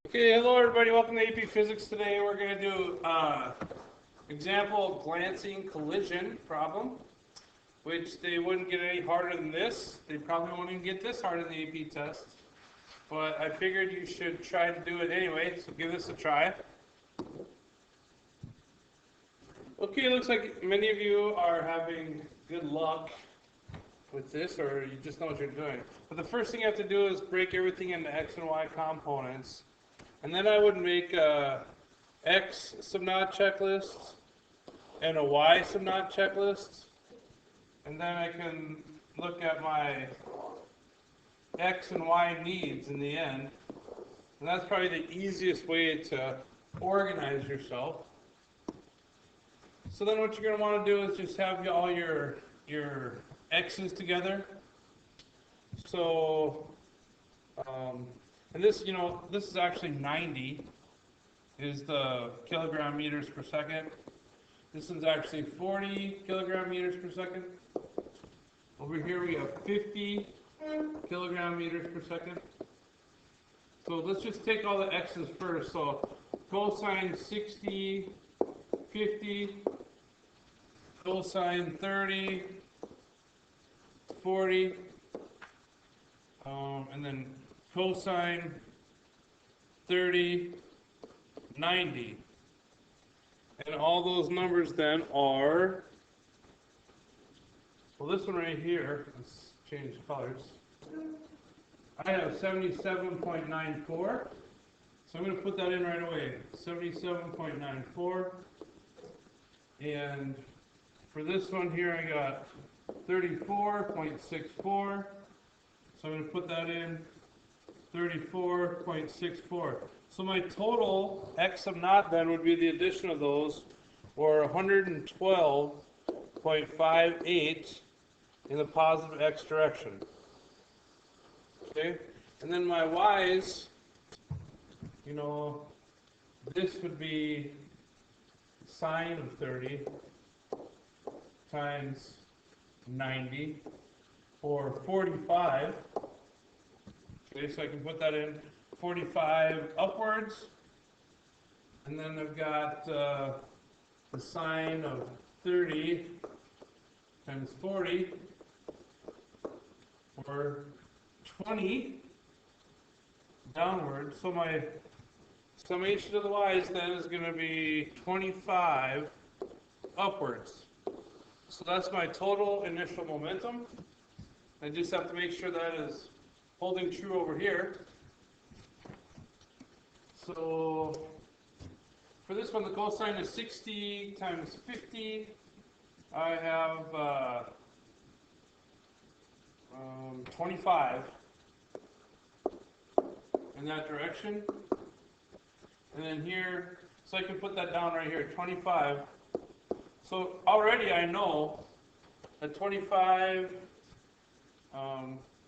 Okay, hello everybody, welcome to AP Physics. Today we're going to do example glancing collision problem, which they wouldn't get any harder than this. They probably won't even get this hard in the AP test, but I figured you should try to do it anyway, so give this a try. Okay, looks like many of you are having good luck with this, or you just know what you're doing. But the first thing you have to do is break everything into X and Y components. And then I would make a X sub-knot checklist and a Y sub-knot checklist. And then I can look at my X and Y needs in the end. And that's probably the easiest way to organize yourself. So then what you're going to want to do is just have all your X's together. So, and this, this is actually 90 is the kilogram meters per second. This one's actually 40 kilogram meters per second. Over here we have 50 kilogram meters per second. So let's just take all the X's first. So cosine 60, 50, cosine 30, 40, and then cosine 30, 90. And all those numbers then are, well, this one right here, let's change colors. I have 77.94. So I'm going to put that in right away. 77.94. And for this one here, I got 34.64. So I'm going to put that in, 34.64. So my total X sub naught then would be the addition of those, or 112.58 in the positive X direction. Okay? And then my Y's, this would be sine of 30 times 90, or 45. Okay, so I can put that in 45 upwards. And then I've got the sine of 30 times 40, or 20 downward. So my summation of the y's then is going to be 25 upwards. So that's my total initial momentum. I just have to make sure that is holding true over here. So for this one, the cosine is 60 times 50. I have 25 in that direction. And then here, so I can put that down right here, 25. So already I know that 25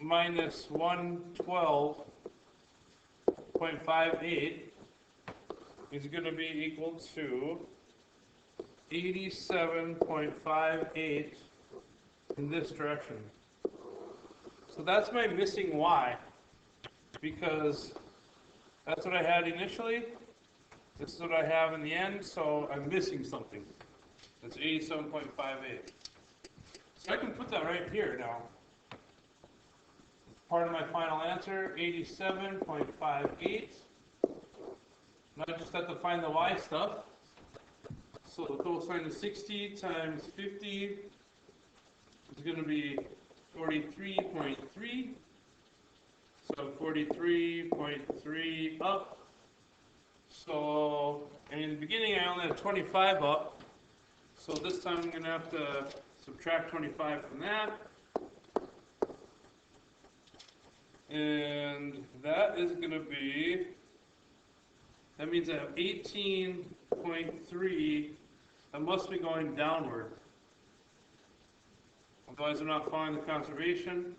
minus 112.58 is going to be equal to 87.58 in this direction. So that's my missing Y, because that's what I had initially. This is what I have in the end, so I'm missing something. That's 87.58. So I can put that right here now. Part of my final answer, 87.58. Now I just have to find the Y stuff. So the cosine of 60 times 50 is going to be 43.3. So 43.3 up. So, and in the beginning I only had 25 up. So this time I'm going to have to subtract 25 from that. And that is going to be, that means I have 18.3 that must be going downward. Otherwise I'm not following the conservation.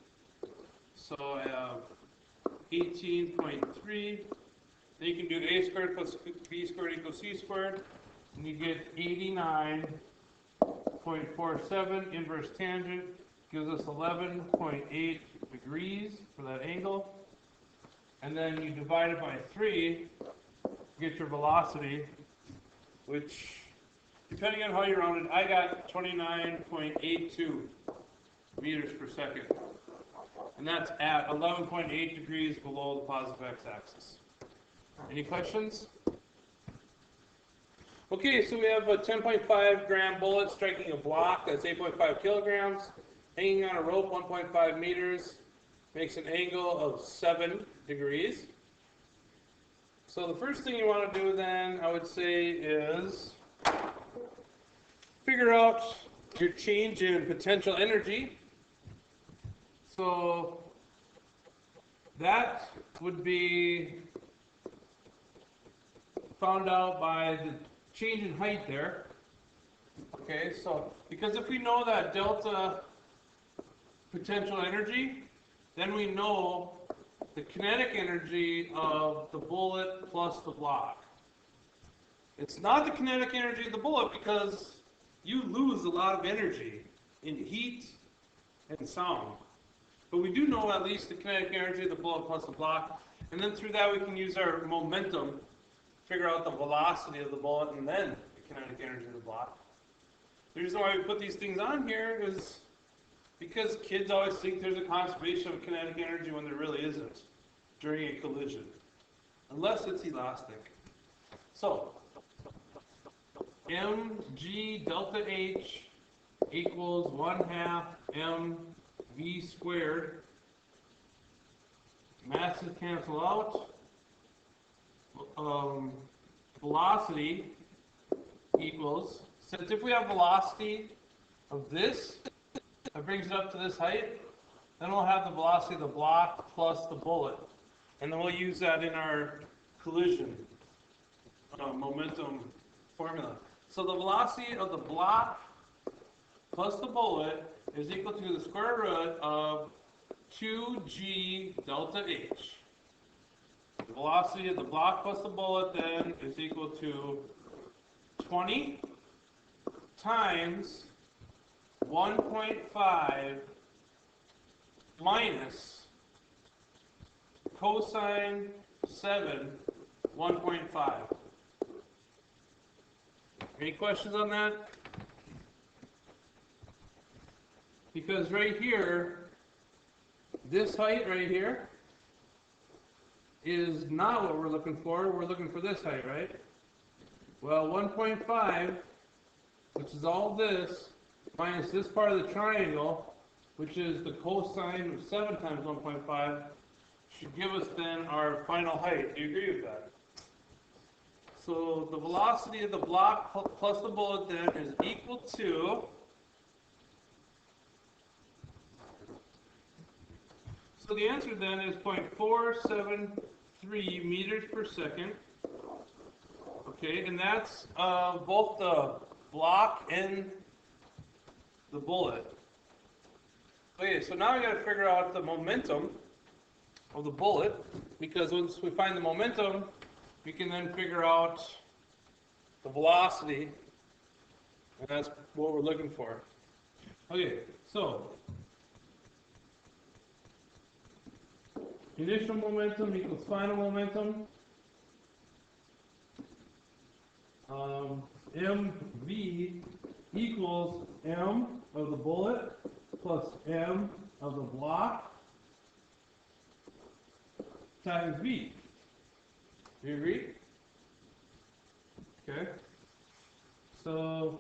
So I have 18.3. Then you can do a squared plus b squared equals c squared. And you get 89.47 inverse tangent gives us 11.8 degrees for that angle. and then you divide it by 3, you get your velocity, which, depending on how you round it, I got 29.82 meters per second. And that's at 11.8 degrees below the positive x-axis. Any questions? Okay, so we have a 10.5 gram bullet striking a block. That's 8.5 kilograms. Hanging on a rope 1.5 meters. Makes an angle of 7 degrees. So the first thing you want to do then, I would say, is figure out your change in potential energy. So that would be found out by the change in height there. Okay, so because if we know that delta potential energy, then we know the kinetic energy of the bullet plus the block. It's not the kinetic energy of the bullet because you lose a lot of energy in heat and sound. But we do know at least the kinetic energy of the bullet plus the block, and then through that we can use our momentum, figure out the velocity of the bullet, and then the kinetic energy of the block. The reason why we put these things on here is because kids always think there's a conservation of kinetic energy when there really isn't during a collision, unless it's elastic. So, mg delta h equals 1/2 mv squared. Masses cancel out. Velocity equals, since if we have velocity of this, that brings it up to this height, then we'll have the velocity of the block plus the bullet. And then we'll use that in our collision momentum formula. So the velocity of the block plus the bullet is equal to the square root of 2g delta h. The velocity of the block plus the bullet then is equal to 20 times 1.5 minus cosine 7 1.5. Any questions on that? Because right here, this height right here is not what we're looking for. We're looking for this height, right? Well, 1.5, which is all this, minus this part of the triangle, which is the cosine of 7 times 1.5, should give us then our final height. Do you agree with that? So the velocity of the block plus the bullet then is equal to, so the answer then is 0.473 meters per second. Okay, and that's both the block and the bullet. Okay, so now we got to figure out the momentum of the bullet, because once we find the momentum, we can then figure out the velocity, and that's what we're looking for. Okay, so initial momentum equals final momentum. mv equals m of the bullet plus m of the block times v. Do you agree? Okay. So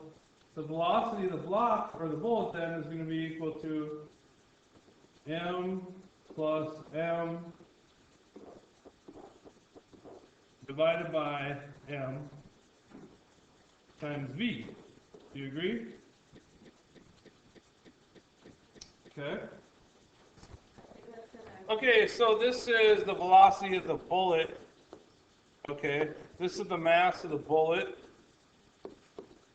the velocity of the block, or the bullet then, is going to be equal to m plus m divided by m times v. Do you agree? Okay. Okay, so this is the velocity of the bullet. Okay, this is the mass of the bullet.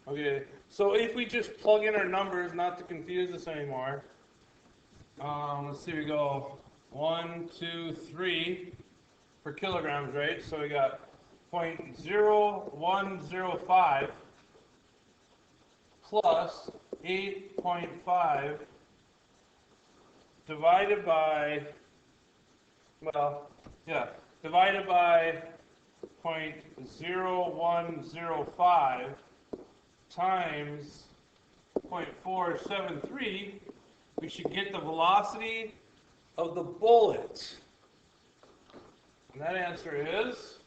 Okay, so if we just plug in our numbers, not to confuse us anymore, let's see, we go 1, 2, 3 per kilograms, right? So we got 0.0105 plus 8.5 divided by, well, Yeah, divided by 0.0105 times 0.473, we should get the velocity of the bullet. And that answer is,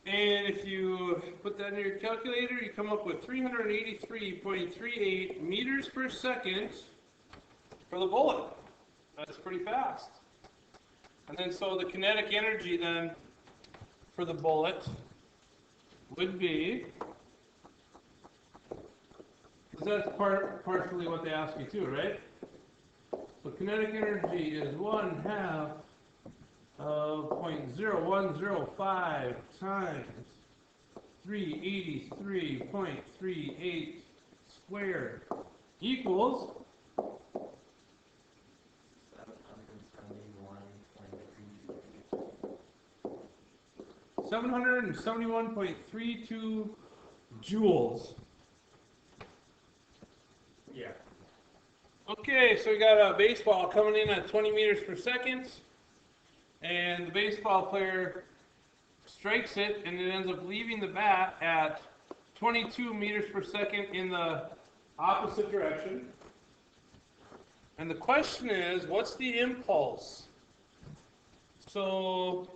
and if you put that in your calculator, you come up with 383.38 meters per second for the bullet. That's pretty fast. And then so the kinetic energy then for the bullet would be, because that's partially what they ask you too, right? So kinetic energy is 1/2 of 0.0105 times 383.38 squared equals 771.32 joules. Yeah. Okay, so we got a baseball coming in at 20 meters per second, and the baseball player strikes it, and it ends up leaving the bat at 22 meters per second in the opposite direction. And the question is, what's the impulse? So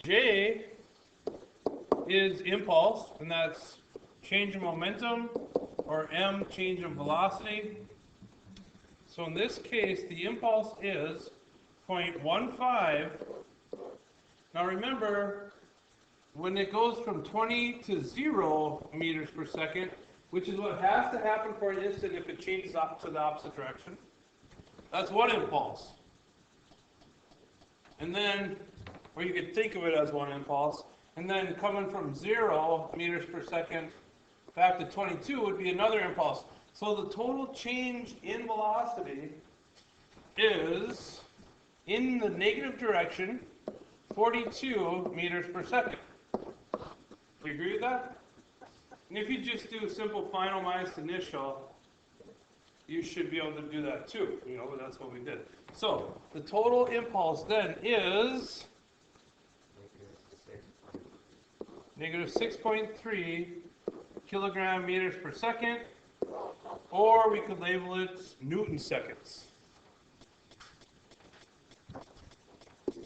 J is impulse, and that's change in momentum, or M, change in velocity. So in this case, the impulse is 0.15. Now remember, when it goes from 20 to 0 meters per second, which is what has to happen for an instant if it changes up to the opposite direction, that's one impulse. And then, or you could think of it as one impulse, and then coming from 0 meters per second back to 22 would be another impulse. So the total change in velocity is, in the negative direction, 42 meters per second. Do you agree with that? And if you just do simple final minus initial, you should be able to do that too, but that's what we did. So the total impulse then is negative 6.3 kilogram meters per second, or we could label it Newton seconds.